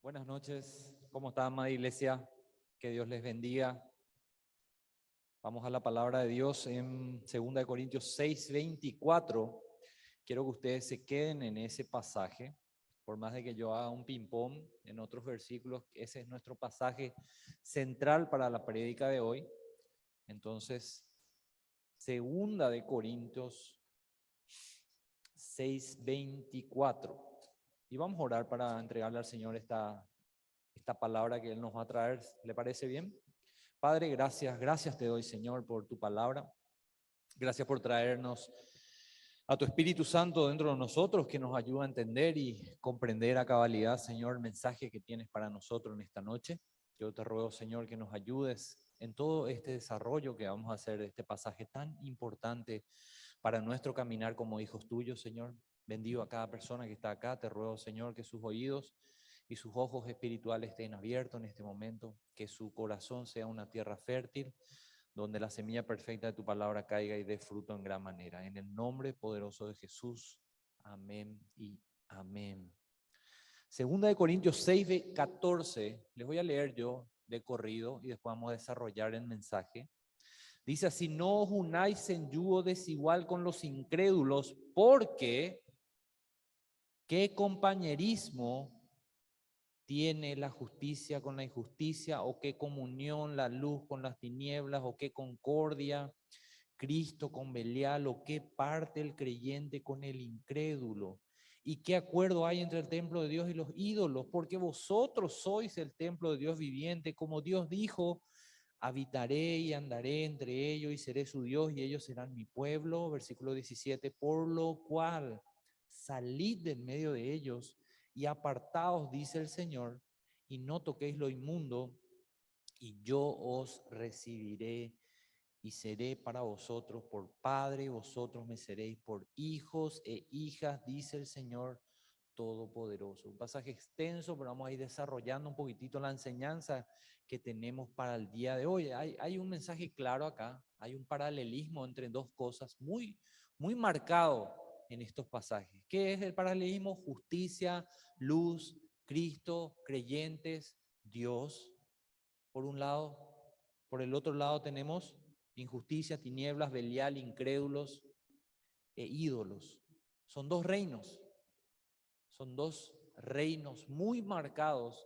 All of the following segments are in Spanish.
Buenas noches, ¿cómo está, amada iglesia? Que Dios les bendiga. Vamos a la palabra de Dios en 2 Corintios 6:24. Quiero que ustedes se queden en ese pasaje, por más de que yo haga un ping-pong en otros versículos, ese es nuestro pasaje central para la prédica de hoy. Entonces, 2 Corintios 6:24. Y vamos a orar para entregarle al Señor esta palabra que Él nos va a traer. ¿Le parece bien? Padre, gracias te doy, Señor, por tu palabra. Gracias por traernos a tu Espíritu Santo dentro de nosotros, que nos ayuda a entender y comprender a cabalidad, Señor, el mensaje que tienes para nosotros en esta noche. Yo te ruego, Señor, que nos ayudes en todo este desarrollo que vamos a hacer de este pasaje tan importante para nuestro caminar como hijos tuyos, Señor. Bendigo a cada persona que está acá. Te ruego, Señor, que sus oídos y sus ojos espirituales estén abiertos en este momento, que su corazón sea una tierra fértil, donde la semilla perfecta de tu palabra caiga y dé fruto en gran manera. En el nombre poderoso de Jesús. Amén y amén. 2 Corintios 6:14, les voy a leer yo de corrido y después vamos a desarrollar el mensaje. Dice así: no os unáis en yugo desigual con los incrédulos, porque ¿qué compañerismo tiene la justicia con la injusticia? ¿O qué comunión la luz con las tinieblas? ¿O qué concordia Cristo con Belial? ¿O qué parte el creyente con el incrédulo? ¿Y qué acuerdo hay entre el templo de Dios y los ídolos? Porque vosotros sois el templo de Dios viviente, como Dios dijo: habitaré y andaré entre ellos y seré su Dios y ellos serán mi pueblo. Versículo 17, por lo cual salid de en medio de ellos y apartaos, dice el Señor, y no toquéis lo inmundo, y yo os recibiré y seré para vosotros por Padre, y vosotros me seréis por hijos e hijas, dice el Señor Todopoderoso. Un pasaje extenso, pero vamos a ir desarrollando un poquitito la enseñanza que tenemos para el día de hoy. Hay un mensaje claro acá, hay un paralelismo entre dos cosas muy marcado en estos pasajes. ¿Qué es el paralelismo? Justicia, luz, Cristo, creyentes, Dios, por un lado. Por el otro lado tenemos injusticia, tinieblas, Belial, incrédulos e ídolos. Son dos reinos. Son dos reinos muy marcados,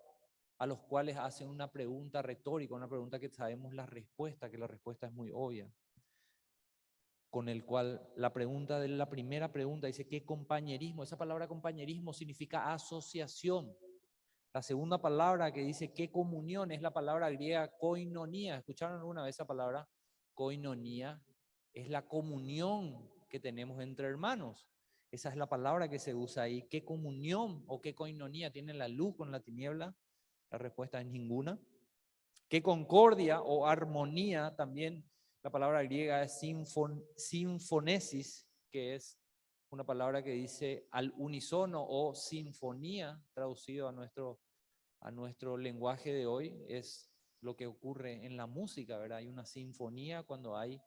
a los cuales hacen una pregunta retórica, una pregunta que sabemos la respuesta, que la respuesta es muy obvia. Con el cual la primera pregunta dice: ¿qué compañerismo? Esa palabra compañerismo significa asociación. La segunda palabra que dice ¿qué comunión? Es la palabra griega koinonia. ¿Escucharon alguna vez esa palabra? Koinonia es la comunión que tenemos entre hermanos. Esa es la palabra que se usa ahí. ¿Qué comunión o qué koinonia tiene la luz con la tiniebla? La respuesta es ninguna. ¿Qué concordia o armonía? También la palabra griega es sinfonesis, que es una palabra que dice al unísono o sinfonía, traducido a nuestro lenguaje de hoy, es lo que ocurre en la música, ¿verdad? Hay una sinfonía cuando hay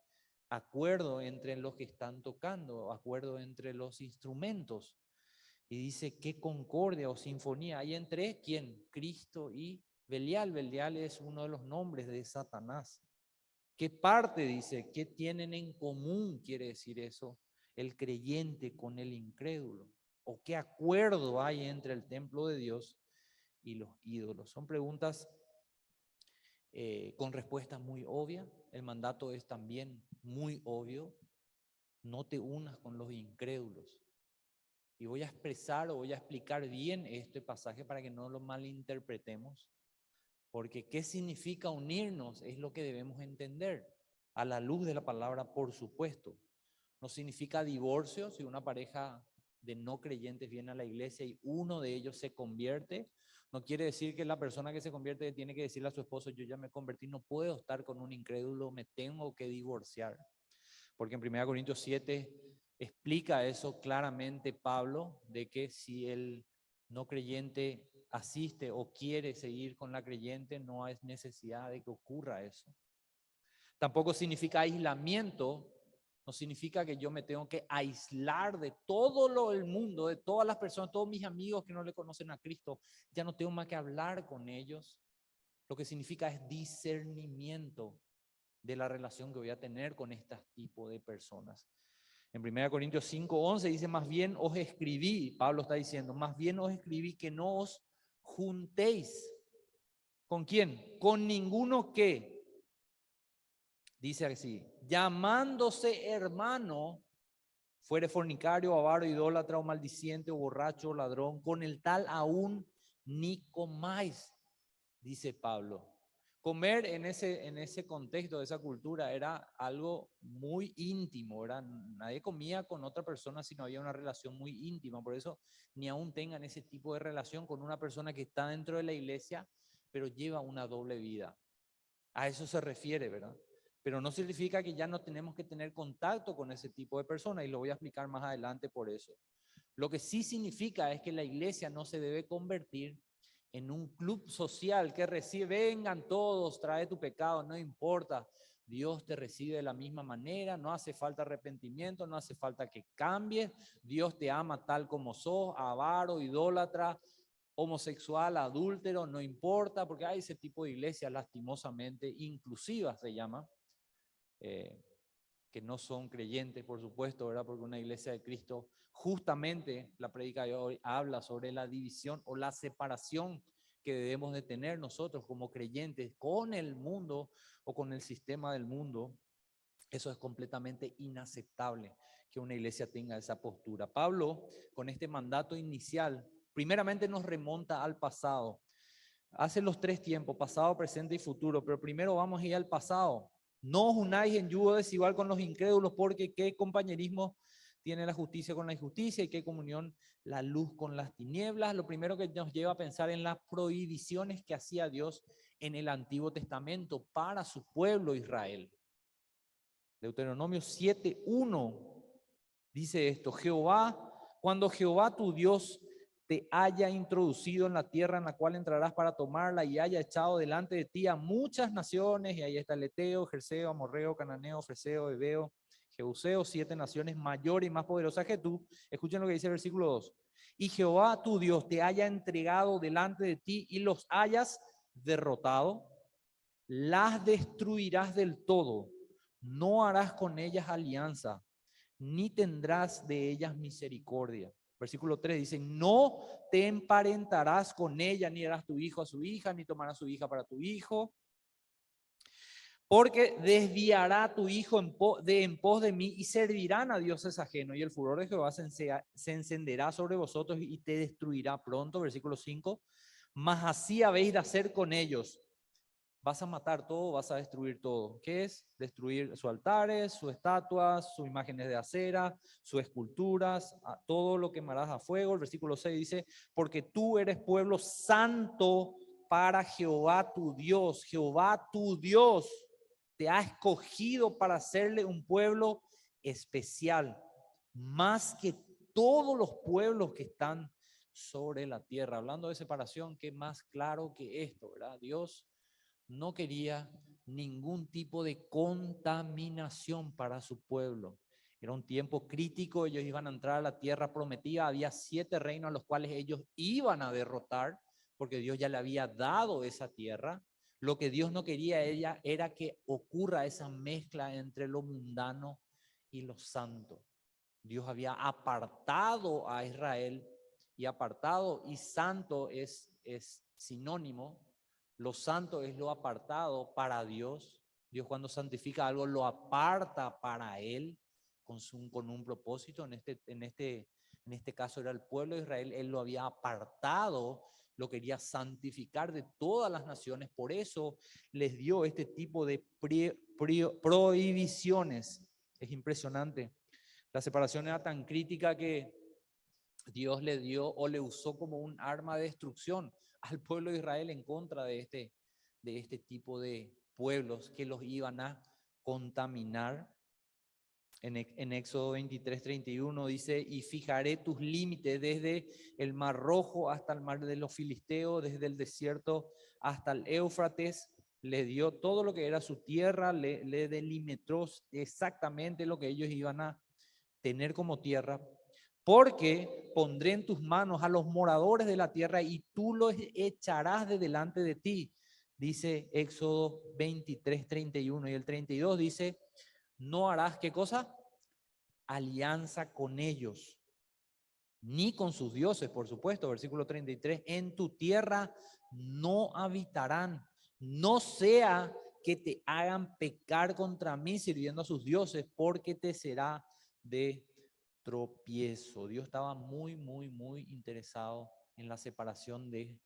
acuerdo entre los que están tocando, acuerdo entre los instrumentos. Y dice, ¿qué concordia o sinfonía hay entre quién? Cristo y Belial. Belial es uno de los nombres de Satanás. ¿Qué parte dice? ¿Qué tienen en común? Quiere decir eso, el creyente con el incrédulo. ¿O qué acuerdo hay entre el templo de Dios y los ídolos? Son preguntas con respuesta muy obvia. El mandato es también muy obvio: no te unas con los incrédulos. Y voy a expresar o voy a explicar bien este pasaje para que no lo malinterpretemos, porque ¿qué significa unirnos? Es lo que debemos entender a la luz de la palabra, por supuesto. No significa divorcio. Si una pareja de no creyentes viene a la iglesia y uno de ellos se convierte, no quiere decir que la persona que se convierte tiene que decirle a su esposo: yo ya me convertí, no puedo estar con un incrédulo, me tengo que divorciar. Porque en 1 Corintios 7 explica eso claramente Pablo, de que si el no creyente asiste o quiere seguir con la creyente, no hay necesidad de que ocurra eso. Tampoco significa aislamiento, No significa que yo me tengo que aislar de todo el mundo, de todas las personas, todos mis amigos que no le conocen a Cristo. Ya no tengo más que hablar con ellos. Lo que significa es discernimiento de la relación que voy a tener con este tipo de personas. En 1 Corintios 5:11 dice, más bien os escribí, Pablo está diciendo, más bien os escribí que no os juntéis. ¿Con quién? Con ninguno que, dice así, llamándose hermano, fuere fornicario, avaro, idólatra o maldiciente o borracho o ladrón, con el tal aún ni comáis, dice Pablo. Comer en ese contexto, de esa cultura, era algo muy íntimo, ¿verdad? Nadie comía con otra persona si no había una relación muy íntima. Por eso ni aún tengan ese tipo de relación con una persona que está dentro de la iglesia, pero lleva una doble vida. A eso se refiere, ¿verdad? Pero no significa que ya no tenemos que tener contacto con ese tipo de personas, y lo voy a explicar más adelante por eso. Lo que sí significa es que la iglesia no se debe convertir en un club social que recibe, vengan todos, trae tu pecado, no importa, Dios te recibe de la misma manera, no hace falta arrepentimiento, no hace falta que cambies, Dios te ama tal como sos, avaro, idólatra, homosexual, adúltero, no importa, porque hay ese tipo de iglesias lastimosamente inclusivas, se llama, que no son creyentes, por supuesto, ¿verdad? Porque una iglesia de Cristo, justamente la prédica de hoy habla sobre la división o la separación que debemos de tener nosotros como creyentes con el mundo o con el sistema del mundo. Eso es completamente inaceptable, que una iglesia tenga esa postura. Pablo, con este mandato inicial, primeramente nos remonta al pasado. Hace los tres tiempos, pasado, presente y futuro, pero primero vamos a ir al pasado. No os unáis en yugo desigual con los incrédulos, porque qué compañerismo tiene la justicia con la injusticia y qué comunión la luz con las tinieblas. Lo primero que nos lleva a pensar en las prohibiciones que hacía Dios en el Antiguo Testamento para su pueblo Israel. Deuteronomio 7:1 dice esto: cuando Jehová tu Dios te haya introducido en la tierra en la cual entrarás para tomarla y haya echado delante de ti a muchas naciones, y ahí está el Eteo, Jerseo, Amorreo, Cananeo, Freseo, Heveo, Jebuseo, 7 naciones mayores y más poderosas que tú. Escuchen lo que dice el versículo 2. Y Jehová tu Dios te haya entregado delante de ti y los hayas derrotado, las destruirás del todo, no harás con ellas alianza, ni tendrás de ellas misericordia. Versículo 3 dice, no te emparentarás con ella, ni harás tu hijo a su hija, ni tomarás su hija para tu hijo, porque desviará tu hijo en pos de mí y servirán a dioses ajenos, y el furor de Jehová se encenderá sobre vosotros y te destruirá pronto. Versículo 5, mas así habéis de hacer con ellos. Vas a matar todo, vas a destruir todo. ¿Qué es? Destruir sus altares, sus estatuas, sus imágenes de acera, sus esculturas, todo lo quemarás a fuego. El versículo 6 dice, porque tú eres pueblo santo para Jehová tu Dios. Jehová tu Dios te ha escogido para hacerle un pueblo especial, más que todos los pueblos que están sobre la tierra. Hablando de separación, ¿qué más claro que esto, verdad? Dios no quería ningún tipo de contaminación para su pueblo. Era un tiempo crítico, ellos iban a entrar a la tierra prometida, había 7 reinos a los cuales ellos iban a derrotar, porque Dios ya le había dado esa tierra. Lo que Dios no quería era que ocurra esa mezcla entre lo mundano y lo santo. Dios había apartado a Israel, y apartado y santo es sinónimo. Lo santo es lo apartado para Dios. Dios, cuando santifica algo, lo aparta para Él con un propósito. En este caso era el pueblo de Israel. Él lo había apartado, lo quería santificar de todas las naciones. Por eso les dio este tipo de prohibiciones. Es impresionante. La separación era tan crítica que Dios le dio o le usó como un arma de destrucción al pueblo de Israel en contra de este tipo de pueblos que los iban a contaminar. En Éxodo 23:31 dice, y fijaré tus límites desde el mar Rojo hasta el mar de los Filisteos, desde el desierto hasta el Éufrates, le dio todo lo que era su tierra, le delimitó exactamente lo que ellos iban a tener como tierra, porque pondré en tus manos a los moradores de la tierra y tú los echarás de delante de ti. Dice Éxodo 23, 31 y el 32 dice, no harás, ¿qué cosa? Alianza con ellos, ni con sus dioses, por supuesto. Versículo 33, en tu tierra no habitarán, no sea que te hagan pecar contra mí sirviendo a sus dioses, porque te será de tropiezo. Dios estaba muy interesado en la separación de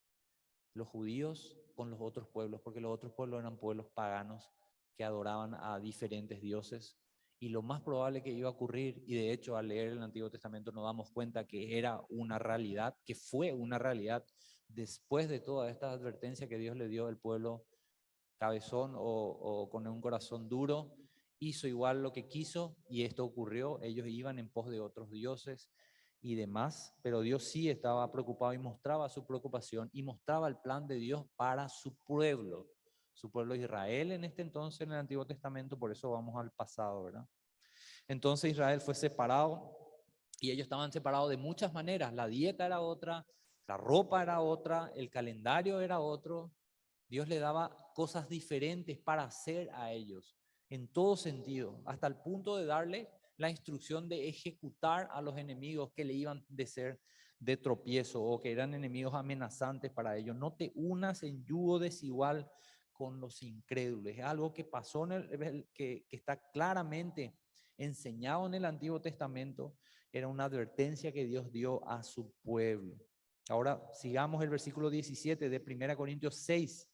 los judíos con los otros pueblos, porque los otros pueblos eran pueblos paganos que adoraban a diferentes dioses. Y lo más probable que iba a ocurrir, y de hecho al leer el Antiguo Testamento nos damos cuenta que era una realidad, que fue una realidad después de toda esta advertencia que Dios le dio al pueblo cabezón o con un corazón duro, hizo igual lo que quiso y esto ocurrió. Ellos iban en pos de otros dioses y demás, pero Dios sí estaba preocupado y mostraba su preocupación y mostraba el plan de Dios para su pueblo Israel en este entonces en el Antiguo Testamento. Por eso vamos al pasado, ¿verdad? Entonces Israel fue separado y ellos estaban separados de muchas maneras. La dieta era otra, la ropa era otra, el calendario era otro. Dios le daba cosas diferentes para hacer a ellos, en todo sentido, hasta el punto de darle la instrucción de ejecutar a los enemigos que le iban de ser de tropiezo o que eran enemigos amenazantes para ellos. No te unas en yugo desigual con los incrédulos. Es algo que pasó, que está claramente enseñado en el Antiguo Testamento. Era una advertencia que Dios dio a su pueblo. Ahora sigamos el versículo 17 de 1 Corintios 6.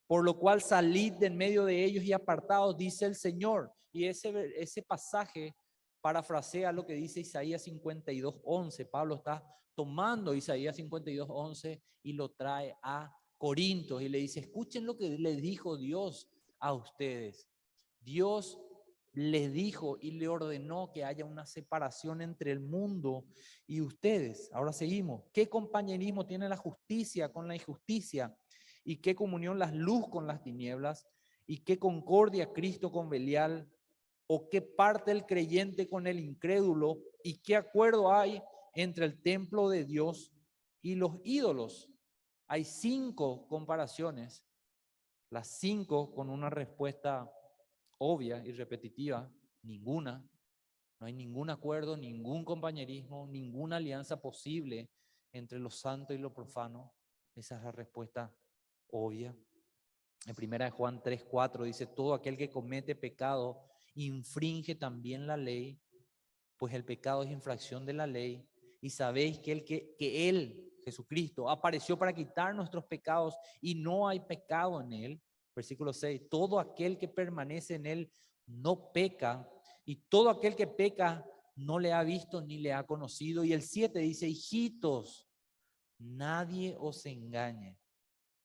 Por lo cual salid de en medio de ellos y apartados, dice el Señor. Y ese pasaje parafrasea lo que dice Isaías 52:11. Pablo está tomando Isaías 52:11 y lo trae a Corintios y le dice, escuchen lo que le dijo Dios a ustedes. Dios les dijo y le ordenó que haya una separación entre el mundo y ustedes. Ahora seguimos. ¿Qué compañerismo tiene la justicia con la injusticia? ¿Y qué comunión la luz con las tinieblas? ¿Y qué concordia Cristo con Belial? ¿O qué parte el creyente con el incrédulo? ¿Y qué acuerdo hay entre el templo de Dios y los ídolos? Hay 5 comparaciones, las 5 con una respuesta obvia y repetitiva, ninguna. No hay ningún acuerdo, ningún compañerismo, ninguna alianza posible entre lo santo y lo profano. Esa es la respuesta obvia. En 1 Juan 3:4 dice, todo aquel que comete pecado infringe también la ley, pues el pecado es infracción de la ley. Y sabéis que Él, Jesucristo, apareció para quitar nuestros pecados y no hay pecado en Él. Versículo 6, todo aquel que permanece en Él no peca, y todo aquel que peca no le ha visto ni le ha conocido. Y el 7 dice, hijitos, nadie os engañe.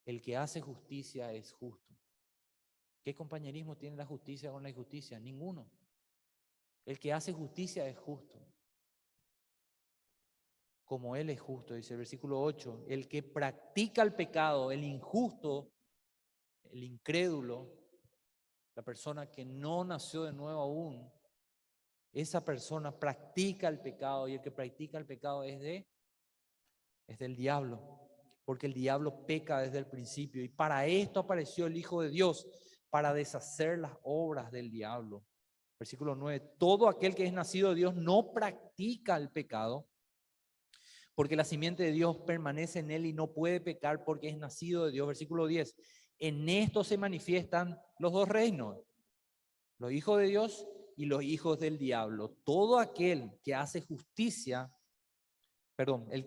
El que hace justicia es justo. ¿Qué compañerismo tiene la justicia con la injusticia? Ninguno. El que hace justicia es justo. Como Él es justo, dice el versículo 8. El que practica el pecado, el injusto, el incrédulo, la persona que no nació de nuevo aún, esa persona practica el pecado y el que practica el pecado es del diablo, porque el diablo peca desde el principio y para esto apareció el Hijo de Dios, para deshacer las obras del diablo. Versículo 9, todo aquel que es nacido de Dios no practica el pecado, porque la simiente de Dios permanece en él y no puede pecar porque es nacido de Dios. Versículo 10, en esto se manifiestan los dos reinos, los hijos de Dios y los hijos del diablo. Todo aquel que hace justicia,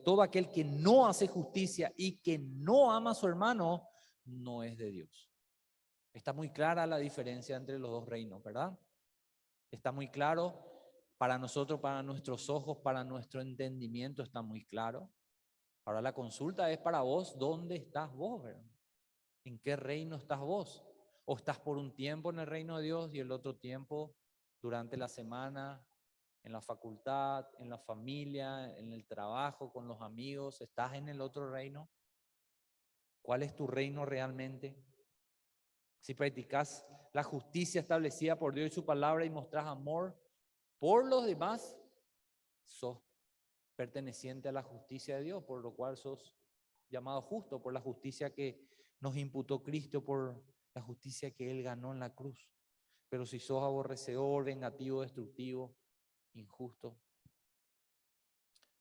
todo aquel que no hace justicia y que no ama a su hermano, no es de Dios. Está muy clara la diferencia entre los dos reinos, ¿verdad? Está muy claro para nosotros, para nuestros ojos, para nuestro entendimiento, está muy claro. Ahora la consulta es para vos, ¿dónde estás vos, verdad? ¿En qué reino estás vos? ¿O estás por un tiempo en el reino de Dios y el otro tiempo durante la semana, en la facultad, en la familia, en el trabajo, con los amigos? ¿Estás en el otro reino? ¿Cuál es tu reino realmente? Si practicás la justicia establecida por Dios y su palabra y mostrás amor por los demás, sos perteneciente a la justicia de Dios, por lo cual sos llamado justo, por la justicia que nos imputó Cristo, por la justicia que Él ganó en la cruz. Pero si sos aborrecedor, vengativo, destructivo, injusto,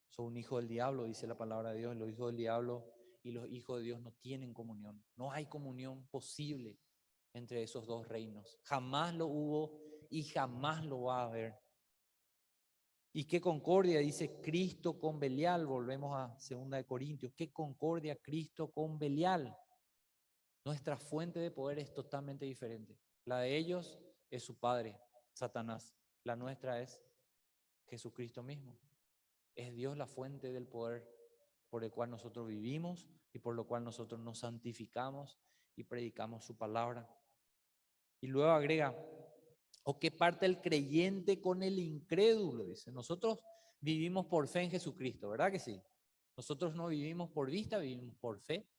sos un hijo del diablo, dice la palabra de Dios. Los hijos del diablo y los hijos de Dios no tienen comunión. No hay comunión posible entre esos dos reinos. Jamás lo hubo y jamás lo va a haber. ¿Y qué concordia? Dice Cristo con Belial. Volvemos a 2 Corintios. ¿Qué concordia Cristo con Belial? Nuestra fuente de poder es totalmente diferente. La de ellos es su padre, Satanás. La nuestra es Jesucristo mismo. Es Dios la fuente del poder por el cual nosotros vivimos y por lo cual nosotros nos santificamos y predicamos su palabra. Y luego agrega, ¿o qué parte el creyente con el incrédulo? Dice, nosotros vivimos por fe en Jesucristo, ¿verdad que sí? Nosotros no vivimos por vista, vivimos por fe.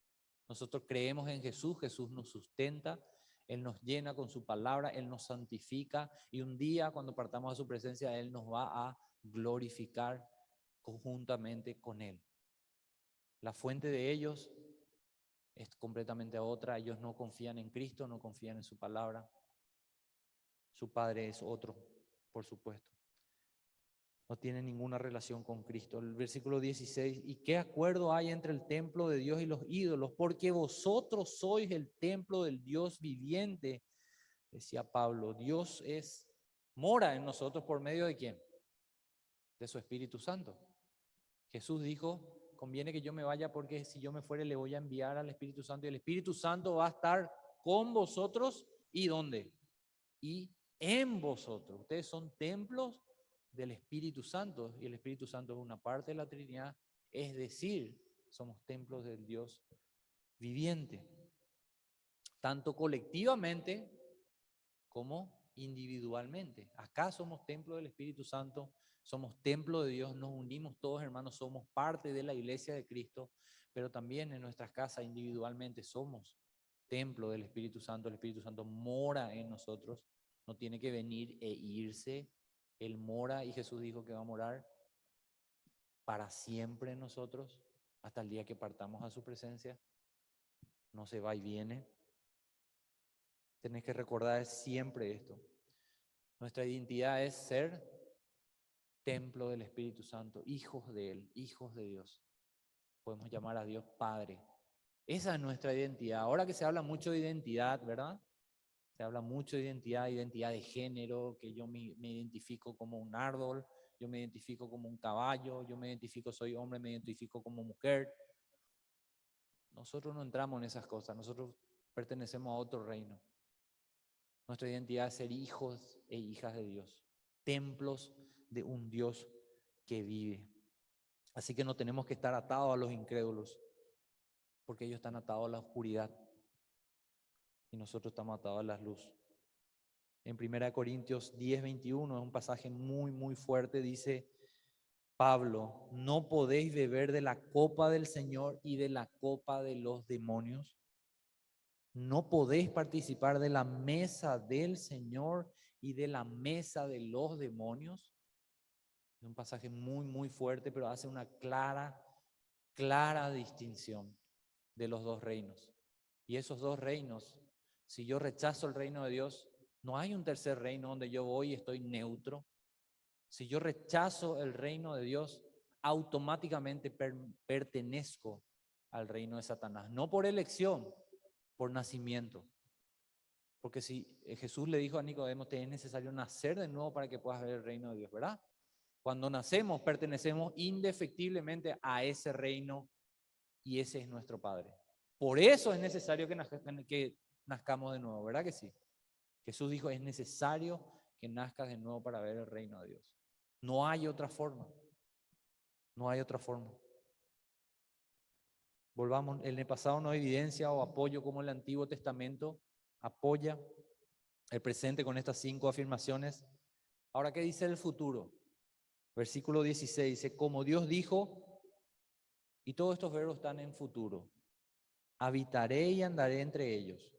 Nosotros creemos en Jesús, Jesús nos sustenta, Él nos llena con su palabra, Él nos santifica y un día cuando partamos a su presencia, Él nos va a glorificar conjuntamente con Él. La fuente de ellos es completamente otra. Ellos no confían en Cristo, no confían en su palabra. Su padre es otro, por supuesto. No tiene ninguna relación con Cristo. El versículo 16, ¿y qué acuerdo hay entre el templo de Dios y los ídolos? Porque vosotros sois el templo del Dios viviente, decía Pablo. Dios mora en nosotros por medio de ¿quién? De su Espíritu Santo. Jesús dijo, conviene que yo me vaya porque si yo me fuere le voy a enviar al Espíritu Santo y el Espíritu Santo va a estar con vosotros. ¿Y dónde? Y en vosotros. Ustedes son templos del Espíritu Santo y el Espíritu Santo es una parte de la Trinidad, es decir, somos templos del Dios viviente, tanto colectivamente como individualmente. Acá somos templo del Espíritu Santo, somos templo de Dios, nos unimos todos hermanos, somos parte de la iglesia de Cristo, pero también en nuestras casas individualmente somos templo del Espíritu Santo. El Espíritu Santo mora en nosotros, no tiene que venir e irse, Él mora y Jesús dijo que va a morar para siempre en nosotros, hasta el día que partamos a su presencia, no se va y viene. Tenés que recordar siempre esto. Nuestra identidad es ser templo del Espíritu Santo, hijos de Él, hijos de Dios. Podemos llamar a Dios Padre. Esa es nuestra identidad. Ahora que se habla mucho de identidad, ¿verdad? Se habla mucho de identidad, identidad de género, que yo me identifico como un árbol, yo me identifico como un caballo, yo me identifico, soy hombre, me identifico como mujer. Nosotros no entramos en esas cosas, nosotros pertenecemos a otro reino. Nuestra identidad es ser hijos e hijas de Dios, templos de un Dios que vive. Así que no tenemos que estar atados a los incrédulos, porque ellos están atados a la oscuridad y nosotros estamos atados a la luz. En 1 Corintios 10:21 es un pasaje muy fuerte, dice Pablo, ¿no podéis beber de la copa del Señor y de la copa de los demonios? ¿No podéis participar de la mesa del Señor y de la mesa de los demonios? Es un pasaje muy fuerte, pero hace una clara distinción de los dos reinos. Y esos dos reinos, si yo rechazo el reino de Dios, no hay un tercer reino donde yo voy y estoy neutro. Si yo rechazo el reino de Dios, automáticamente pertenezco al reino de Satanás. No por elección, por nacimiento. Porque si Jesús le dijo a Nicodemo, te es necesario nacer de nuevo para que puedas ver el reino de Dios, ¿verdad? Cuando nacemos, pertenecemos indefectiblemente a ese reino y ese es nuestro Padre. Por eso es necesario que nazcamos de nuevo, ¿verdad que sí? Jesús dijo, es necesario que nazcas de nuevo para ver el reino de Dios. No hay otra forma. No hay otra forma. Volvamos, en el pasado no hay evidencia o apoyo como el Antiguo Testamento apoya el presente con estas 5 afirmaciones. Ahora, ¿qué dice el futuro? Versículo 16 dice, como Dios dijo, y todos estos verbos están en futuro, habitaré y andaré entre ellos,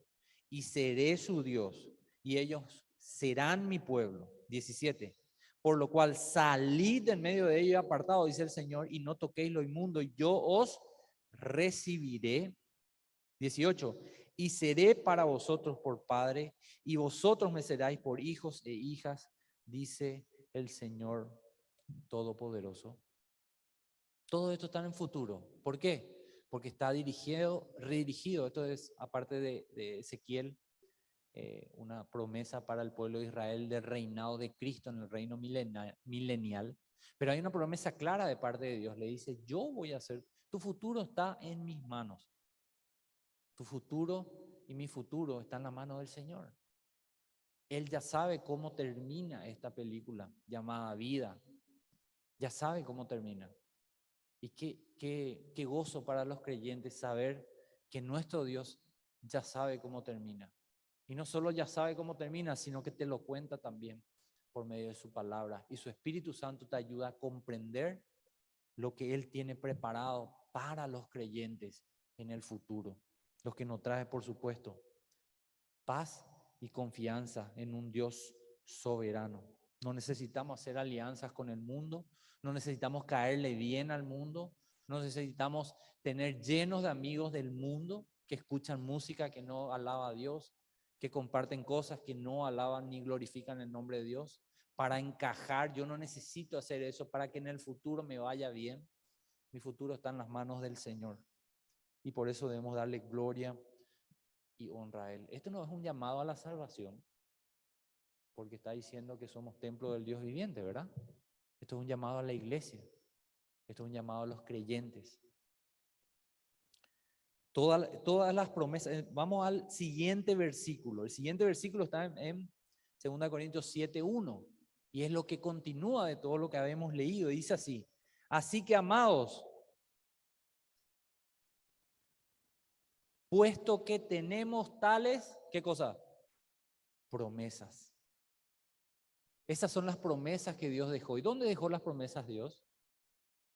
y seré su Dios, y ellos serán mi pueblo. 17. Por lo cual salid en medio de ellos y apartados, dice el Señor, y no toquéis lo inmundo, y yo os recibiré. 18. Y seré para vosotros por padre, y vosotros me seráis por hijos e hijas, dice el Señor Todopoderoso. Todo esto está en futuro. ¿Por qué? Porque está redirigido. Esto es, aparte de Ezequiel, una promesa para el pueblo de Israel del reinado de Cristo en el reino milenial. Pero hay una promesa clara de parte de Dios. Le dice, yo voy a hacer, tu futuro está en mis manos. Tu futuro y mi futuro está en la mano del Señor. Él ya sabe cómo termina esta película llamada vida. Ya sabe cómo termina. Y qué gozo para los creyentes saber que nuestro Dios ya sabe cómo termina. Y no solo ya sabe cómo termina, sino que te lo cuenta también por medio de su palabra. Y su Espíritu Santo te ayuda a comprender lo que Él tiene preparado para los creyentes en el futuro. Lo que nos trae, por supuesto, paz y confianza en un Dios soberano. No necesitamos hacer alianzas con el mundo, no necesitamos caerle bien al mundo, no necesitamos tener llenos de amigos del mundo que escuchan música que no alaba a Dios, que comparten cosas que no alaban ni glorifican el nombre de Dios. Para encajar, yo no necesito hacer eso para que en el futuro me vaya bien. Mi futuro está en las manos del Señor. Y por eso debemos darle gloria y honra a Él. Esto no es un llamado a la salvación, porque está diciendo que somos templo del Dios viviente, ¿verdad? Esto es un llamado a la iglesia. Esto es un llamado a los creyentes. Todas las promesas. Vamos al siguiente versículo. El siguiente versículo está en 2 Corintios 7:1 y es lo que continúa de todo lo que habíamos leído. Dice así: así que, amados, puesto que tenemos tales, ¿qué cosa? Promesas. Esas son las promesas que Dios dejó. ¿Y dónde dejó las promesas Dios?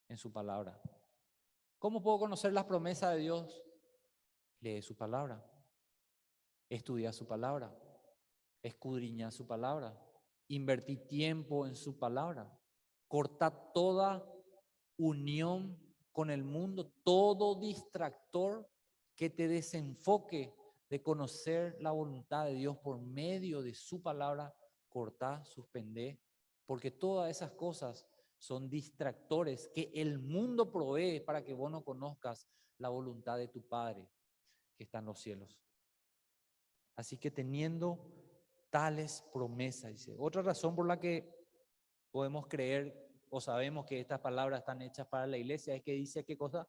En su palabra. ¿Cómo puedo conocer las promesas de Dios? Lee su palabra, estudia su palabra, escudriña su palabra, invertí tiempo en su palabra, corta toda unión con el mundo, todo distractor que te desenfoque de conocer la voluntad de Dios por medio de su palabra, cortá, suspendé, porque todas esas cosas son distractores que el mundo provee para que vos no conozcas la voluntad de tu Padre que está en los cielos. Así que teniendo tales promesas, dice, otra razón por la que podemos creer o sabemos que estas palabras están hechas para la iglesia es que dice, ¿qué cosa?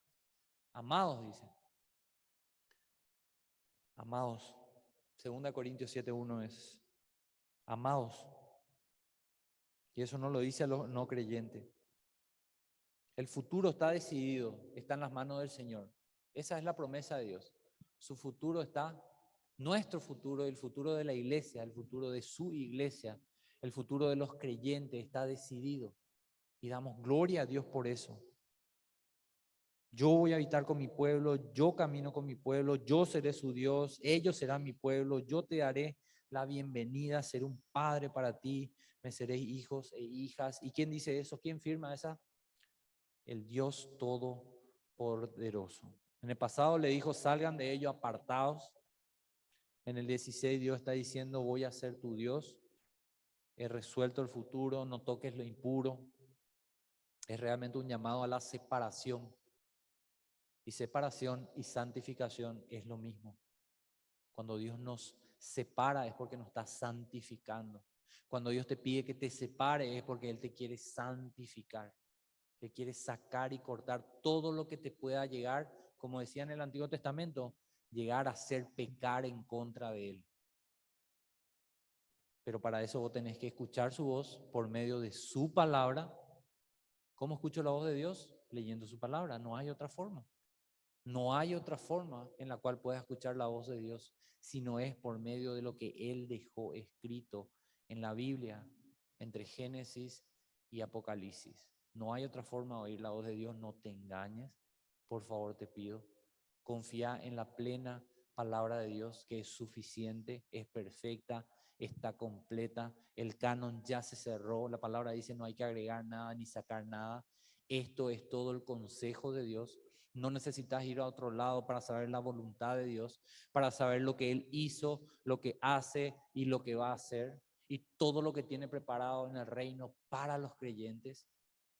Amados, dice. Amados. 2 Corintios 7:1 es amados. Y eso no lo dice a los no creyentes. El futuro está decidido, está en las manos del Señor. Esa es la promesa de Dios. Su futuro está, nuestro futuro, el futuro de la iglesia, el futuro de su iglesia, el futuro de los creyentes está decidido. Y damos gloria a Dios por eso. Yo voy a habitar con mi pueblo, yo camino con mi pueblo, yo seré su Dios, ellos serán mi pueblo, yo te daré la bienvenida, seré un padre para ti, me seréis hijos e hijas. ¿Y quién dice eso? ¿Quién firma esa? El Dios Todopoderoso. En el pasado le dijo, salgan de ello apartados. En el 16 Dios está diciendo, voy a ser tu Dios. He resuelto el futuro, no toques lo impuro. Es realmente un llamado a la separación. Y separación y santificación es lo mismo. Cuando Dios nos separa es porque nos está santificando. Cuando Dios te pide que te separe es porque Él te quiere santificar. Te quiere sacar y cortar todo lo que te pueda llegar, como decía en el Antiguo Testamento, llegar a ser pecar en contra de Él. Pero para eso vos tenés que escuchar su voz por medio de su palabra. ¿Cómo escucho la voz de Dios? Leyendo su palabra. No hay otra forma. No hay otra forma en la cual puedas escuchar la voz de Dios, si no es por medio de lo que Él dejó escrito en la Biblia, entre Génesis y Apocalipsis. No hay otra forma de oír la voz de Dios, no te engañes, por favor te pido. Confía en la plena palabra de Dios que es suficiente, es perfecta, está completa. El canon ya se cerró. La palabra dice no hay que agregar nada ni sacar nada. Esto es todo el consejo de Dios. No necesitas ir a otro lado para saber la voluntad de Dios, para saber lo que Él hizo, lo que hace y lo que va a hacer, y todo lo que tiene preparado en el reino para los creyentes.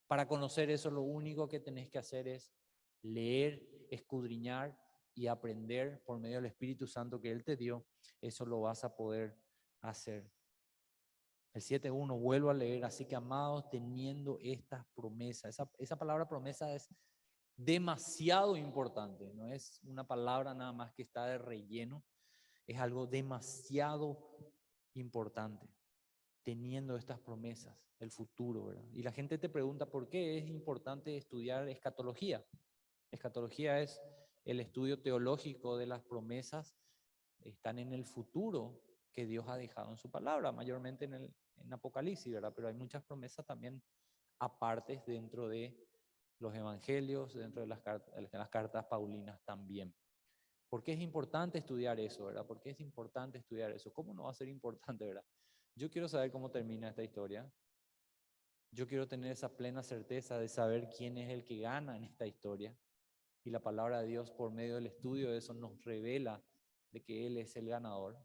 Para conocer eso, lo único que tenés que hacer es leer, escudriñar y aprender por medio del Espíritu Santo que Él te dio. Eso lo vas a poder hacer. El 7.1, vuelvo a leer, así que amados, teniendo estas promesas. Esa palabra promesa es demasiado importante, no es una palabra nada más que está de relleno, es algo demasiado importante. Teniendo estas promesas, el futuro, ¿verdad? Y la gente te pregunta por qué es importante estudiar escatología. Escatología es el estudio teológico de las promesas, están en el futuro que Dios ha dejado en su palabra, mayormente en Apocalipsis, ¿verdad? Pero hay muchas promesas también apartes dentro de los evangelios, dentro de las cartas paulinas también. ¿Por qué es importante estudiar eso, verdad? ¿Por qué es importante estudiar eso? ¿Cómo no va a ser importante, verdad? Yo quiero saber cómo termina esta historia. Yo quiero tener esa plena certeza de saber quién es el que gana en esta historia. Y la palabra de Dios, por medio del estudio de eso, nos revela de que Él es el ganador,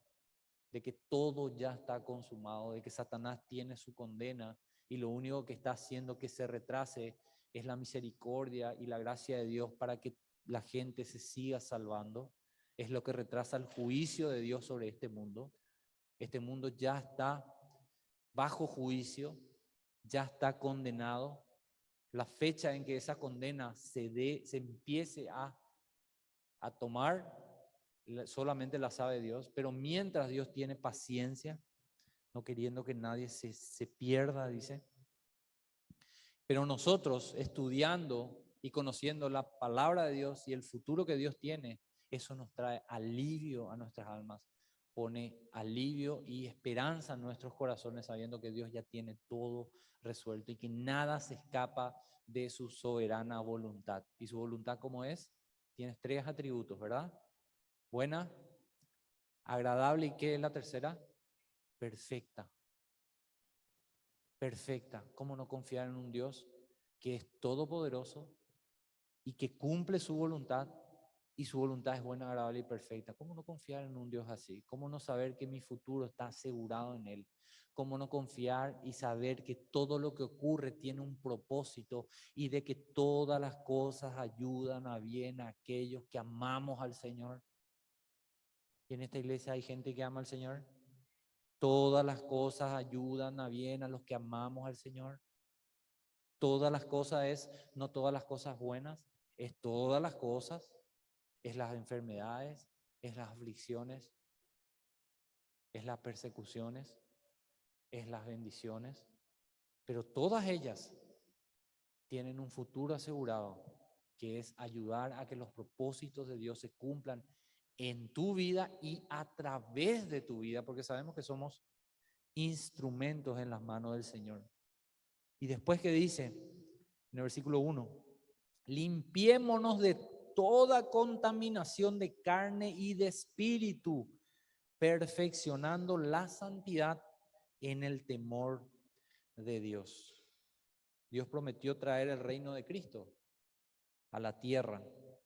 de que todo ya está consumado, de que Satanás tiene su condena y lo único que está haciendo que se retrase es la misericordia y la gracia de Dios para que la gente se siga salvando. Es lo que retrasa el juicio de Dios sobre este mundo. Este mundo ya está bajo juicio, ya está condenado. La fecha en que esa condena se empiece a tomar, solamente la sabe Dios, pero mientras Dios tiene paciencia, no queriendo que nadie se pierda, dice. Pero nosotros, estudiando y conociendo la palabra de Dios y el futuro que Dios tiene, eso nos trae alivio a nuestras almas, pone alivio y esperanza en nuestros corazones, sabiendo que Dios ya tiene todo resuelto y que nada se escapa de su soberana voluntad. ¿Y su voluntad cómo es? Tienes 3 atributos, ¿verdad? Buena, agradable, ¿y qué es la tercera? Perfecta. Perfecta. ¿Cómo no confiar en un Dios que es todopoderoso y que cumple su voluntad, y su voluntad es buena, agradable y perfecta? ¿Cómo no confiar en un Dios así? ¿Cómo no saber que mi futuro está asegurado en Él? ¿Cómo no confiar y saber que todo lo que ocurre tiene un propósito y de que todas las cosas ayudan a bien a aquellos que amamos al Señor? Y en esta iglesia hay gente que ama al Señor. Todas las cosas ayudan a bien a los que amamos al Señor. Todas las cosas es, no todas las cosas buenas, es todas las cosas, es las enfermedades, es las aflicciones, es las persecuciones, es las bendiciones, pero todas ellas tienen un futuro asegurado, que es ayudar a que los propósitos de Dios se cumplan en tu vida y a través de tu vida, porque sabemos que somos instrumentos en las manos del Señor. Y después que dice, en el versículo 1, limpiémonos de toda contaminación de carne y de espíritu, perfeccionando la santidad en el temor de Dios. Dios prometió traer el reino de Cristo a la tierra,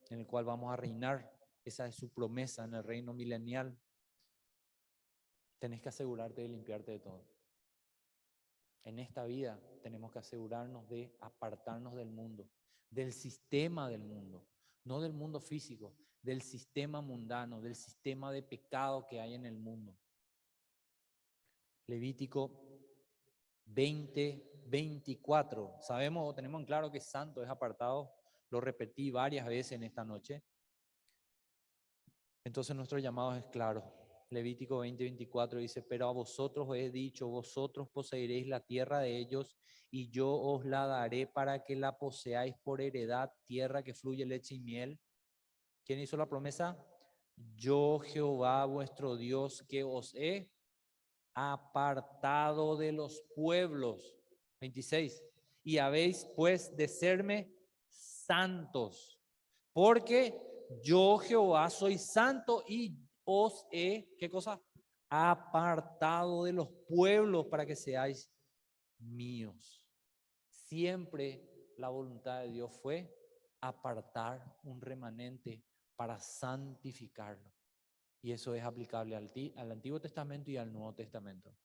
en el cual vamos a reinar. Esa es su promesa en el reino milenial. Tenés que asegurarte de limpiarte de todo. En esta vida tenemos que asegurarnos de apartarnos del mundo, del sistema del mundo, no del mundo físico, del sistema mundano, del sistema de pecado que hay en el mundo. Levítico 20:24. Sabemos, tenemos en claro que santo es apartado, lo repetí varias veces en esta noche. Entonces nuestro llamado es claro. Levítico 20:24 dice, pero a vosotros os he dicho, vosotros poseeréis la tierra de ellos y yo os la daré para que la poseáis por heredad, tierra que fluye leche y miel. ¿Quién hizo la promesa? Yo, Jehová, vuestro Dios, que os he apartado de los pueblos. 26. Y habéis pues de serme santos, porque yo Jehová soy santo y os he, ¿qué cosa? Apartado de los pueblos para que seáis míos. Siempre la voluntad de Dios fue apartar un remanente para santificarlo. Y eso es aplicable al Antiguo Testamento y al Nuevo Testamento.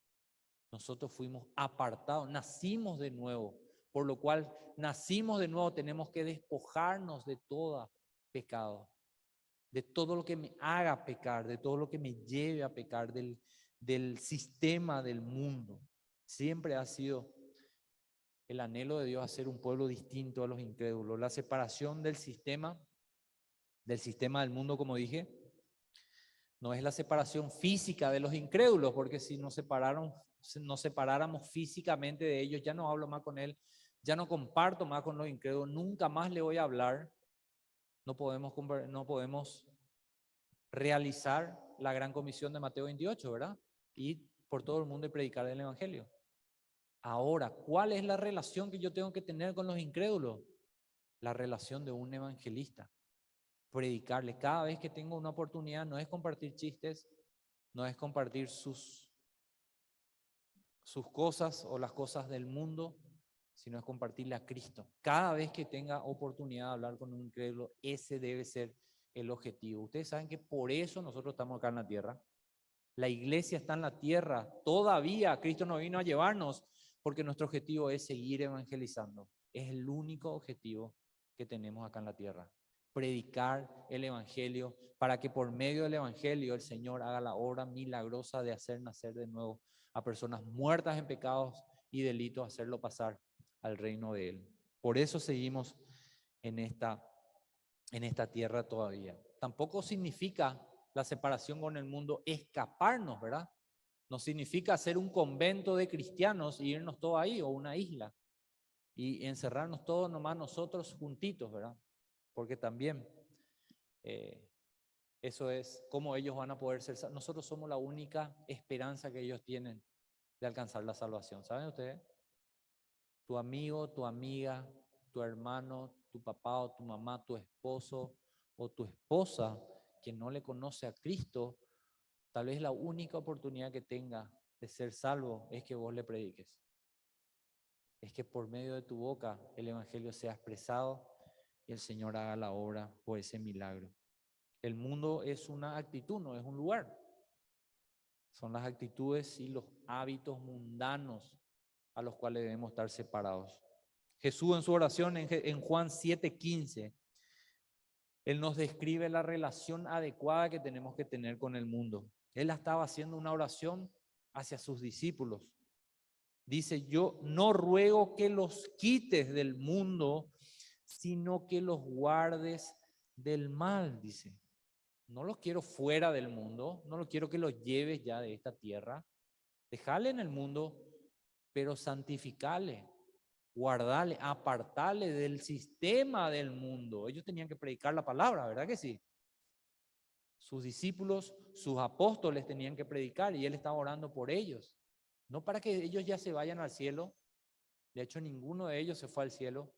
Nosotros fuimos apartados, nacimos de nuevo, por lo cual nacimos de nuevo, tenemos que despojarnos de todo pecado, de todo lo que me haga pecar, de todo lo que me lleve a pecar, del sistema del mundo. Siempre ha sido el anhelo de Dios hacer un pueblo distinto a los incrédulos. La separación del sistema del mundo, como dije, no es la separación física de los incrédulos, porque si nos separáramos físicamente de ellos, ya no hablo más con él, ya no comparto más con los incrédulos, nunca más le voy a hablar. No podemos realizar la gran comisión de Mateo 28, ¿verdad? Ir por todo el mundo y predicar el evangelio. Ahora, ¿cuál es la relación que yo tengo que tener con los incrédulos? La relación de un evangelista. Predicarle cada vez que tengo una oportunidad, no es compartir chistes, no es compartir sus cosas o las cosas del mundo, sino es compartirle a Cristo. Cada vez que tenga oportunidad de hablar con un incrédulo, ese debe ser el objetivo. Ustedes saben que por eso nosotros estamos acá en la tierra. La iglesia está en la tierra. Todavía Cristo no vino a llevarnos porque nuestro objetivo es seguir evangelizando. Es el único objetivo que tenemos acá en la tierra. Predicar el evangelio para que por medio del evangelio el Señor haga la obra milagrosa de hacer nacer de nuevo a personas muertas en pecados y delitos, hacerlo pasar al reino de Él. Por eso seguimos en esta tierra todavía. Tampoco significa la separación con el mundo escaparnos, ¿verdad? No significa hacer un convento de cristianos y irnos todos ahí, o una isla, y encerrarnos todos nomás nosotros juntitos, ¿verdad? Porque también eso es cómo ellos van a poder ser salvos. Nosotros somos la única esperanza que ellos tienen de alcanzar la salvación. ¿Saben ustedes? Tu amigo, tu amiga, tu hermano, tu papá o tu mamá, tu esposo o tu esposa que no le conoce a Cristo, tal vez la única oportunidad que tenga de ser salvo es que vos le prediques. Es que por medio de tu boca el evangelio sea expresado y el Señor haga la obra por ese milagro. El mundo es una actitud, no es un lugar. Son las actitudes y los hábitos mundanos a los cuales debemos estar separados. Jesús en su oración en Juan 7:15, Él nos describe la relación adecuada que tenemos que tener con el mundo. Él estaba haciendo una oración hacia sus discípulos. Dice, yo no ruego que los quites del mundo, sino que los guardes del mal, dice. No los quiero fuera del mundo, no los quiero que los lleves ya de esta tierra. Dejale en el mundo, pero santificale, guardale, apartale del sistema del mundo. Ellos tenían que predicar la palabra, ¿verdad que sí? Sus discípulos, sus apóstoles tenían que predicar y él estaba orando por ellos. No para que ellos ya se vayan al cielo. De hecho, ninguno de ellos se fue al cielo.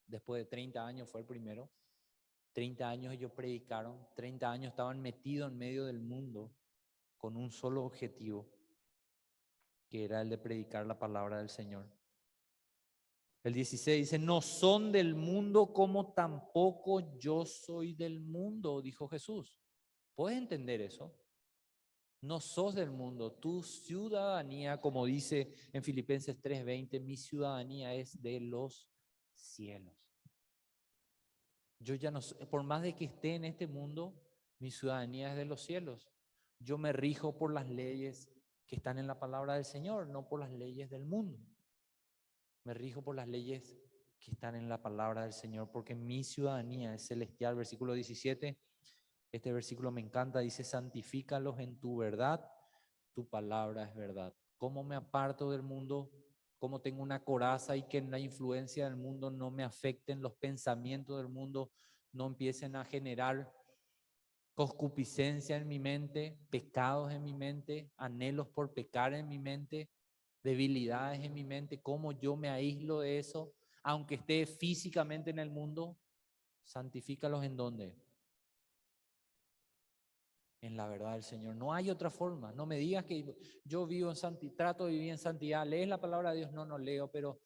Después de 30 años fue el primero. 30 años ellos predicaron. 30 años estaban metidos en medio del mundo con un solo objetivo, que era el de predicar la palabra del Señor. El 16 dice, no son del mundo como tampoco yo soy del mundo, dijo Jesús. ¿Puedes entender eso? No sos del mundo, tu ciudadanía, como dice en Filipenses 3:20, mi ciudadanía es de los cielos. Yo ya no, por más de que esté en este mundo, mi ciudadanía es de los cielos. Yo me rijo por las leyes que están en la palabra del Señor, no por las leyes del mundo. Me rijo por las leyes que están en la palabra del Señor, porque mi ciudadanía es celestial. Versículo 17, este versículo me encanta, dice, santifícalos en tu verdad, tu palabra es verdad. ¿Cómo me aparto del mundo? ¿Cómo tengo una coraza y que la influencia del mundo no me afecten, los pensamientos del mundo no empiecen a generar concupiscencia en mi mente, pecados en mi mente, anhelos por pecar en mi mente, debilidades en mi mente? ¿Cómo yo me aíslo de eso? Aunque esté físicamente en el mundo, santifícalos en dónde? en la verdad del Señor. No hay otra forma. No me digas que yo vivo en santidad, trato de vivir en santidad. ¿Lees la palabra de Dios? No, no leo, pero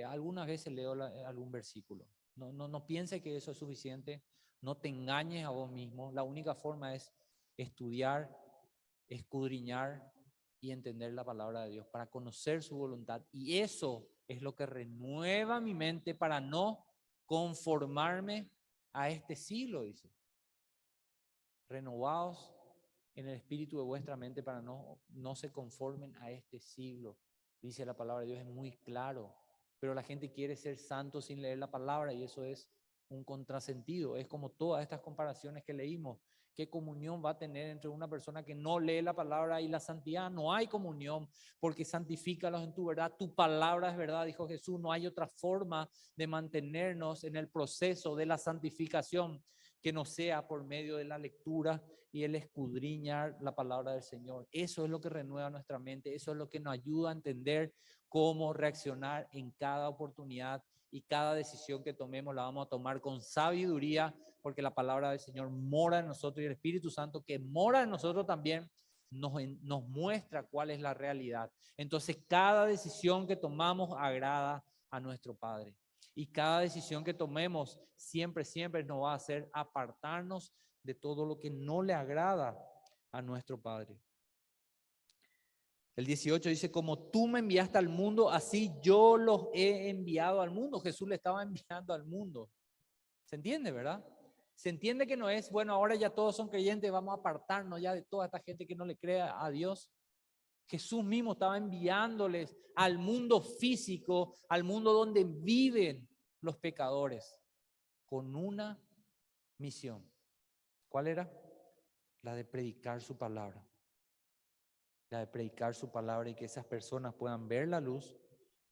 algunas veces leo algún versículo. No pienses que eso es suficiente. No te engañes a vos mismo. La única forma es estudiar, escudriñar y entender la palabra de Dios para conocer su voluntad. Y eso es lo que renueva mi mente para no conformarme a este siglo, dice. Renovados en el espíritu de vuestra mente para no se conformen a este siglo. Dice la palabra de Dios, es muy claro. Pero la gente quiere ser santo sin leer la palabra y eso es un contrasentido. Es como todas estas comparaciones que leímos. ¿Qué comunión va a tener entre una persona que no lee la palabra y la santidad? No hay comunión, porque santifícalos en tu verdad. Tu palabra es verdad, dijo Jesús. No hay otra forma de mantenernos en el proceso de la santificación que no sea por medio de la lectura y el escudriñar la palabra del Señor. Eso es lo que renueva nuestra mente, eso es lo que nos ayuda a entender cómo reaccionar en cada oportunidad y cada decisión que tomemos la vamos a tomar con sabiduría, porque la palabra del Señor mora en nosotros y el Espíritu Santo que mora en nosotros también nos muestra cuál es la realidad. Entonces, cada decisión que tomamos agrada a nuestro Padre. Y cada decisión que tomemos siempre nos va a hacer apartarnos de todo lo que no le agrada a nuestro Padre. El 18 dice, como tú me enviaste al mundo, así yo los he enviado al mundo. Jesús le estaba enviando al mundo. ¿Se entiende, verdad? Se entiende que no es, bueno, ahora ya todos son creyentes, vamos a apartarnos ya de toda esta gente que no le crea a Dios. Jesús mismo estaba enviándoles al mundo físico, al mundo donde viven los pecadores, con una misión. ¿Cuál era? La de predicar su palabra. La de predicar su palabra y que esas personas puedan ver la luz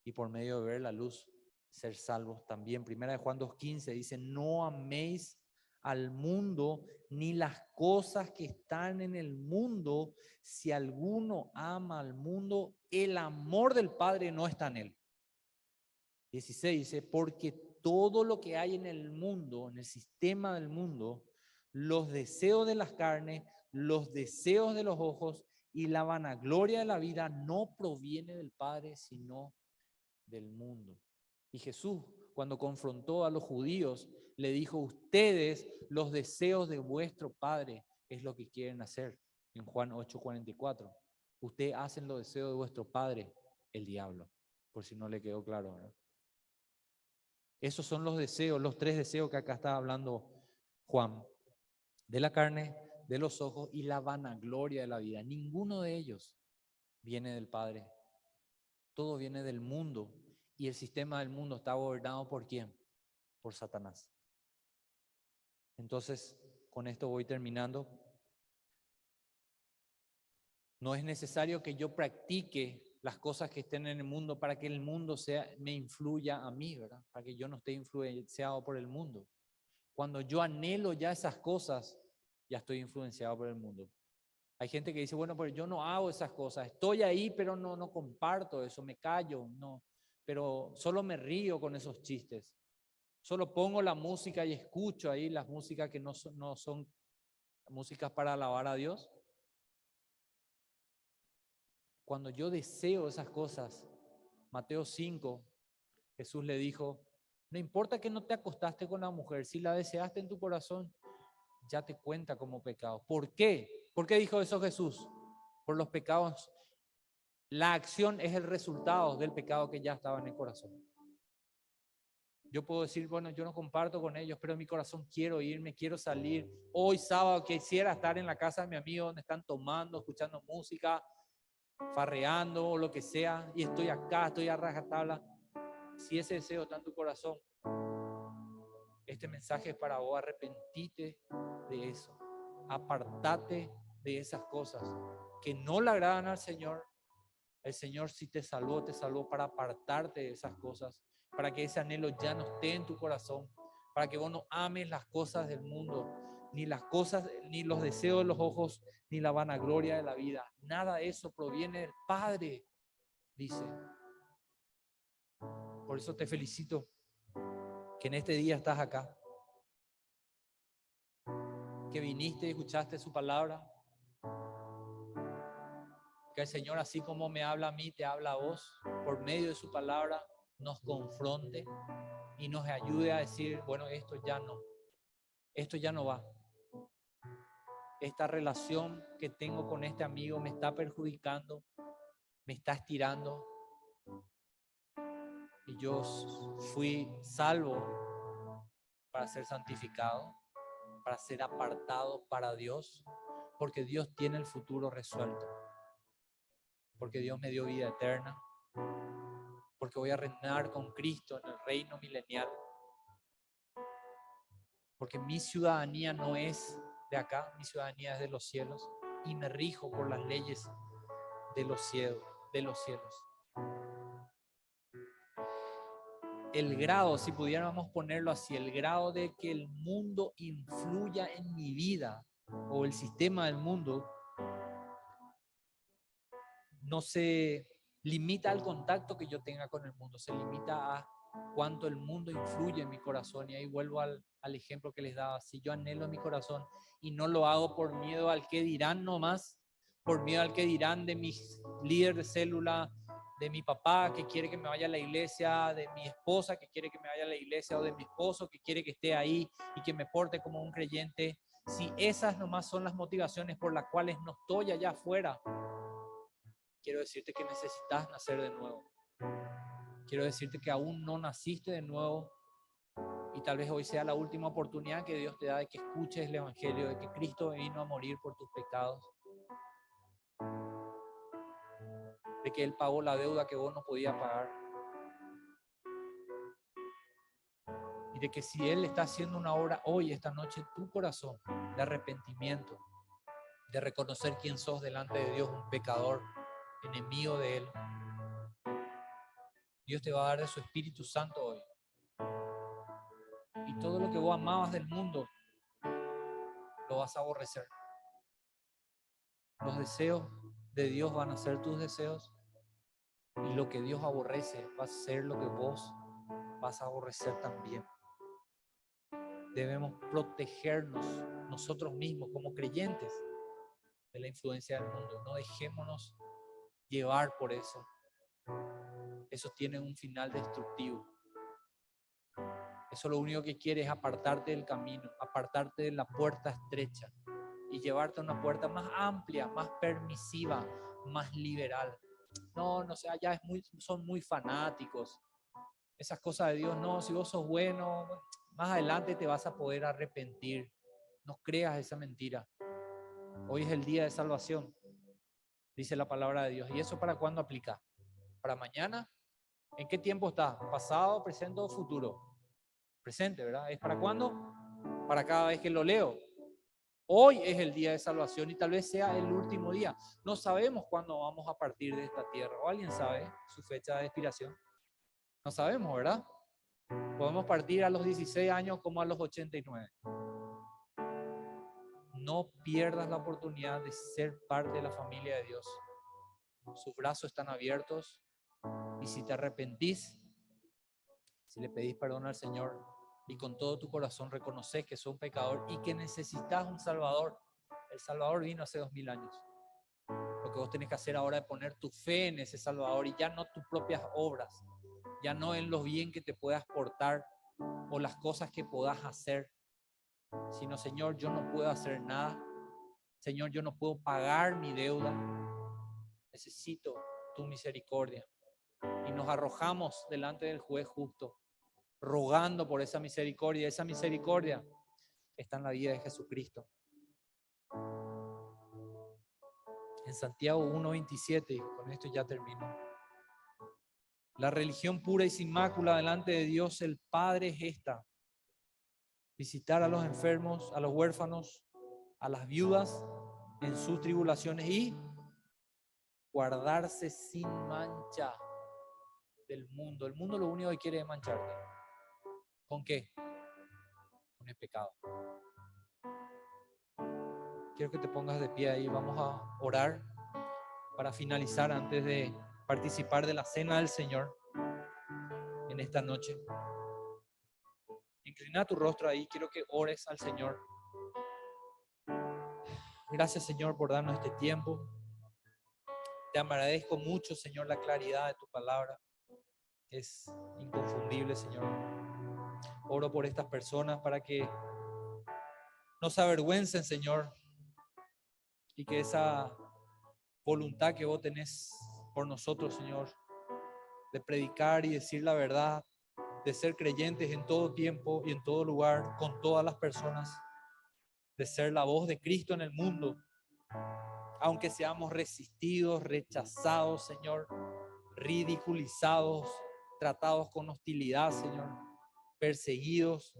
y por medio de ver la luz ser salvos también. Primera de Juan 2:15 dice, no améis al mundo ni las cosas que están en el mundo. Si alguno ama al mundo, el amor del Padre no está en él. 16 dice, porque todo lo que hay en el mundo, en el sistema del mundo, los deseos de las carnes, los deseos de los ojos y la vanagloria de la vida no proviene del Padre, sino del mundo. Y Jesús, cuando confrontó a los judíos, le dijo, ustedes los deseos de vuestro Padre es lo que quieren hacer. En Juan 8:44, ustedes hacen los deseos de vuestro Padre, el diablo, por si no le quedó claro, ¿verdad? Esos son los deseos, los tres deseos que acá está hablando Juan, de la carne, de los ojos y la vanagloria de la vida. Ninguno de ellos viene del Padre. Todo viene del mundo y el sistema del mundo está gobernado ¿por quién? Por Satanás. Entonces, con esto voy terminando. No es necesario que yo practique las cosas que estén en el mundo para que el mundo me influya a mí, ¿verdad? Para que yo no esté influenciado por el mundo. Cuando yo anhelo ya esas cosas, ya estoy influenciado por el mundo. Hay gente que dice, bueno, pero yo no hago esas cosas, estoy ahí, pero no comparto eso, me callo, no, pero solo me río con esos chistes. Solo pongo la música y escucho ahí las músicas que no son músicas para alabar a Dios. Cuando yo deseo esas cosas, Mateo 5, Jesús le dijo, no importa que no te acostaste con la mujer, si la deseaste en tu corazón, ya te cuenta como pecado. ¿Por qué? ¿Por qué dijo eso Jesús? Por los pecados. La acción es el resultado del pecado que ya estaba en el corazón. Yo puedo decir, bueno, yo no comparto con ellos, pero en mi corazón quiero irme, quiero salir. Hoy sábado quisiera estar en la casa de mi amigo donde están tomando, escuchando música, farreando o lo que sea, y estoy acá, estoy a rajatabla. Si ese deseo está en tu corazón, este mensaje es para vos. Arrepentite de eso, apartate de esas cosas que no le agradan al Señor. El Señor, si te salvó para apartarte de esas cosas, para que ese anhelo ya no esté en tu corazón, para que vos no ames las cosas del mundo, ni las cosas, ni los deseos de los ojos, ni la vanagloria de la vida. Nada de eso proviene del Padre, dice. Por eso te felicito que en este día estás acá, que viniste y escuchaste su palabra, Que el Señor, así como me habla a mí, te habla a vos, por medio de su palabra, nos confronte y nos ayude a decir, bueno, esto ya no va. Esta relación que tengo con este amigo me está perjudicando, me está estirando. Y yo fui salvo para ser santificado, para ser apartado para Dios, porque Dios tiene el futuro resuelto, porque Dios me dio vida eterna, porque voy a reinar con Cristo en el reino milenial, porque mi ciudadanía no es de acá, mi ciudadanía es de los cielos y me rijo por las leyes de los cielos, de los cielos. El grado, si pudiéramos ponerlo así, el grado de que el mundo influya en mi vida o el sistema del mundo no se limita al contacto que yo tenga con el mundo, se limita a cuánto el mundo influye en mi corazón. Y ahí vuelvo al ejemplo que les daba. Si yo anhelo en mi corazón y no lo hago por miedo al que dirán nomás, por miedo al que dirán de mi líder de célula, de mi papá que quiere que me vaya a la iglesia, de mi esposa que quiere que me vaya a la iglesia, o de mi esposo que quiere que esté ahí y que me porte como un creyente, si esas nomás son las motivaciones por las cuales no estoy allá afuera, quiero decirte que necesitas nacer de nuevo. Quiero decirte que aún no naciste de nuevo y tal vez hoy sea la última oportunidad que Dios te da de que escuches el Evangelio, de que Cristo vino a morir por tus pecados, de que Él pagó la deuda que vos no podías pagar y de que si Él está haciendo una obra hoy, esta noche, en tu corazón de arrepentimiento, de reconocer quién sos delante de Dios, un pecador, enemigo de Él, Dios te va a dar de su Espíritu Santo hoy. Y todo lo que vos amabas del mundo lo vas a aborrecer. Los deseos de Dios van a ser tus deseos y lo que Dios aborrece va a ser lo que vos vas a aborrecer también. Debemos protegernos nosotros mismos como creyentes de la influencia del mundo. No dejémonos llevar por eso. Eso tiene un final destructivo. Eso lo único que quiere es apartarte del camino, apartarte de la puerta estrecha y llevarte a una puerta más amplia, más permisiva, más liberal. No, no sé, allá son muy fanáticos. Esas cosas de Dios, no, si vos sos bueno, más adelante te vas a poder arrepentir. No creas esa mentira. Hoy es el día de salvación, dice la palabra de Dios. ¿Y eso para cuándo aplica? ¿Para mañana? ¿En qué tiempo está? ¿Pasado, presente o futuro? Presente, ¿verdad? ¿Es para cuándo? Para cada vez que lo leo. Hoy es el día de salvación y tal vez sea el último día. No sabemos cuándo vamos a partir de esta tierra. ¿O alguien sabe su fecha de expiración? No sabemos, ¿verdad? Podemos partir a los 16 años como a los 89. No pierdas la oportunidad de ser parte de la familia de Dios. Sus brazos están abiertos y si te arrepentís, si le pedís perdón al Señor y con todo tu corazón reconoces que sos un pecador y que necesitas un Salvador, el Salvador vino hace 2000 años. Lo que vos tenés que hacer ahora es poner tu fe en ese Salvador y ya no tus propias obras, ya no en lo bien que te puedas portar o las cosas que puedas hacer, sino Señor, yo no puedo hacer nada. Señor, yo no puedo pagar mi deuda. Necesito tu misericordia. Y nos arrojamos delante del juez justo, rogando por esa misericordia. Esa misericordia está en la vida de Jesucristo. En Santiago 1:27, y con esto ya termino. La religión pura y sin mácula delante de Dios el Padre es esta: visitar a los enfermos, a los huérfanos, a las viudas en sus tribulaciones y guardarse sin mancha del mundo. El mundo lo único que quiere es mancharte. ¿Con qué? Con el pecado. Quiero que te pongas de pie ahí. Vamos a orar para finalizar antes de participar de la cena del Señor en esta noche. Inclina tu rostro ahí. Quiero que ores al Señor. Gracias, Señor, por darnos este tiempo. Te agradezco mucho, Señor, la claridad de tu palabra. Es inconfundible, Señor. Oro por estas personas para que no se avergüencen, Señor, y que esa voluntad que vos tenés por nosotros, Señor, de predicar y decir la verdad, de ser creyentes en todo tiempo y en todo lugar, con todas las personas, de ser la voz de Cristo en el mundo, aunque seamos resistidos, rechazados, Señor, ridiculizados, tratados con hostilidad, Señor, perseguidos,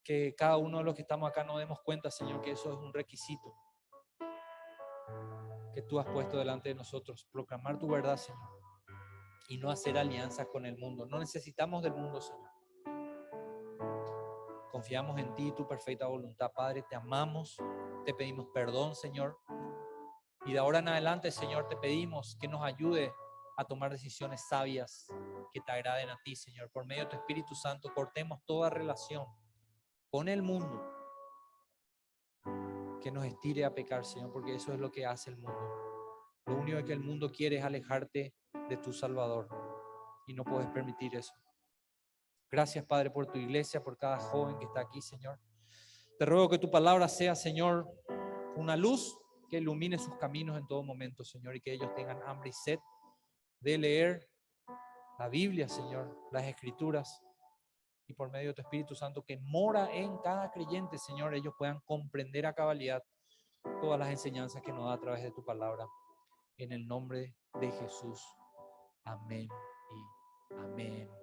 que cada uno de los que estamos acá nos demos cuenta, Señor, que eso es un requisito que tú has puesto delante de nosotros, proclamar tu verdad, Señor, y no hacer alianzas con el mundo. No necesitamos del mundo, Señor. Confiamos en ti y tu perfecta voluntad, Padre. Te amamos, te pedimos perdón, Señor. Y de ahora en adelante, Señor, te pedimos que nos ayude a tomar decisiones sabias que te agraden a ti, Señor. Por medio de tu Espíritu Santo, cortemos toda relación con el mundo que nos estire a pecar, Señor, porque eso es lo que hace el mundo. Lo único que el mundo quiere es alejarte de tu Salvador y no puedes permitir eso. Gracias, Padre, por tu iglesia, por cada joven que está aquí, Señor. Te ruego que tu palabra sea, Señor, una luz que ilumine sus caminos en todo momento, Señor, y que ellos tengan hambre y sed de leer la Biblia, Señor, las Escrituras, y por medio de tu Espíritu Santo que mora en cada creyente, Señor, ellos puedan comprender a cabalidad todas las enseñanzas que nos da a través de tu palabra. En el nombre de Jesús. Amén y amén.